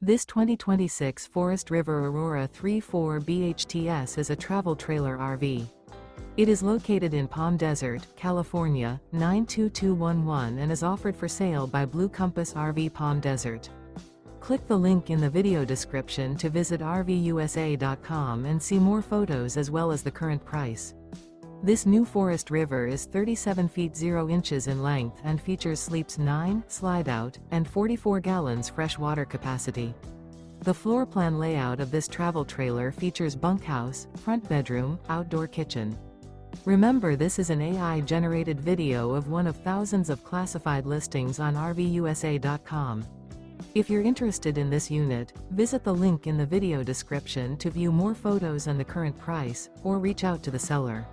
This 2026 Forest River Aurora 3.4 BHTS is a travel trailer RV. It is located in Palm Desert, California, 92211 and is offered for sale by Blue Compass RV Palm Desert. Click the link in the video description to visit RVUSA.com and see more photos as well as the current price. This new Forest River is 37 feet 0 inches in length and features sleeps 9, slide-out, and 44 gallons fresh water capacity. The floor plan layout of this travel trailer features bunkhouse, front bedroom, outdoor kitchen. Remember, this is an AI-generated video of one of thousands of classified listings on RVUSA.com. If you're interested in this unit, visit the link in the video description to view more photos and the current price, or reach out to the seller.